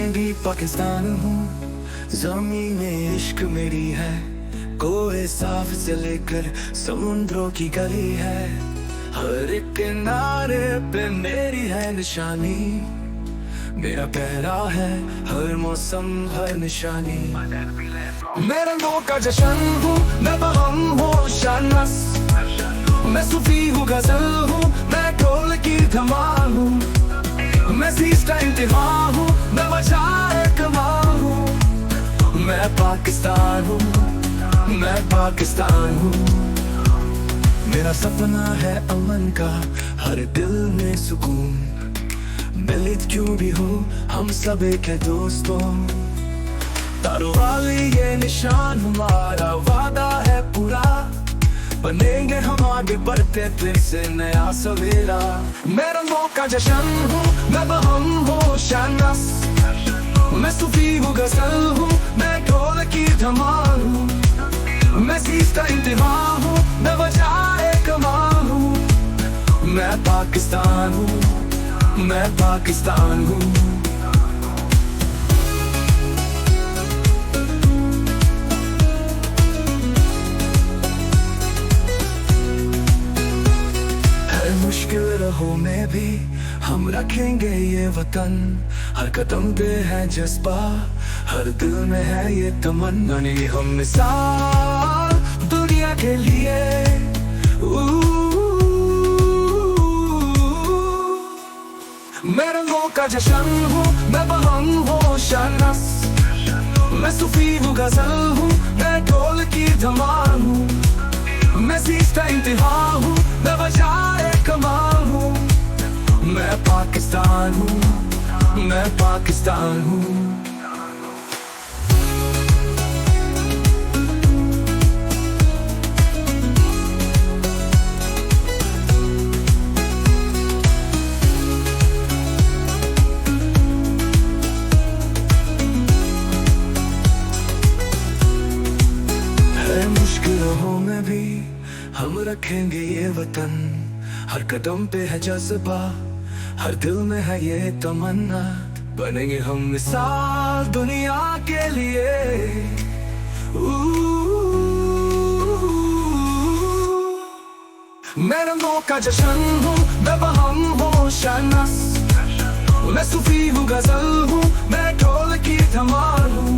मैं भी पाकिस्तान हूँ, ज़मीने इश्क मेरी है। कोए साफ से लेकर समुद्रों की गली है, हर एक किनारे पे मेरी है निशानी। मेरा पहरा है हर मौसम हर निशानी। मैं रंगों का जश्न हूँ, मैं बहम हूँ शानस, मैं सूफी हूँ गजल हूँ, मैं ढोल की धमाल हूँ। मैं सीसता इंतहा हूँ, मैं वजह कमाल हूँ। मैं पाकिस्तान हूँ, मैं पाकिस्तान हूँ। मेरा सपना है अमन का, हर दिल में सुकून। मिलित क्यों भी हो हम सब एक है दोस्तों। तारों वाले ये निशान हमारा वादा है पूरा, बनेंगे हम आगे बढ़ते फिर से नया सवेरा। मैं रंगों का जश्न हूँ, मैं बहम हूँ शानस, मैं सूफी हूँ गजल हूँ, मैं ढोल की धमाल हूँ। मैं सीसता इंतहा हूँ, मैं वजह कमाल हूँ। मैं पाकिस्तान हूँ, मैं पाकिस्तान हूँ। हर मुश्किल राहों में भी हम रखेंगे ये वतन, हर कदम पे है जज्बा, हर दिल में है ये तमन्ना। नहीं हम मिसाल दुनिया के लिए, मैं रंगों का जश्न हूँ, मैं बहम हूँ शानस, मैं सूफी हूँ गजल हूँ, मैं ढोल की धमाल हूँ। मैं सीसता इंतहा हूँ, मैं वजह कमाल हूँ। मैं पाकिस्तान हूँ, मैं पाकिस्तान हूँ। मुश्किलों में भी हम रखेंगे ये वतन, हर कदम पे है जज्बा, हर दिल में है ये तमन्ना। बनेंगे हम मिसाल दुनिया के लिए। मैं रंगों का जश्न हूँ, मैं बहम हूँ शानस, मैं सूफी हूँ गजल हूँ, मैं ढोल की धमाल हूँ।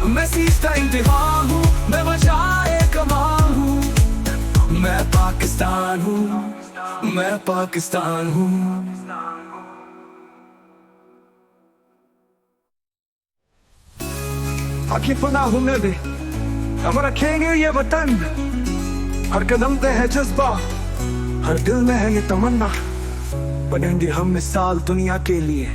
मैं सीसता इंतहा हूँ, मैं वजह कमाल हूँ। मैं पाकिस्तान हूँ, मैं पाकिस्तान हूँ। आखिर पनाह में भी हम रखेंगे ये वतन, हर कदम पे है जज्बा, हर दिल में है ये तमन्ना। बनेंगे हम मिसाल दुनिया के लिए।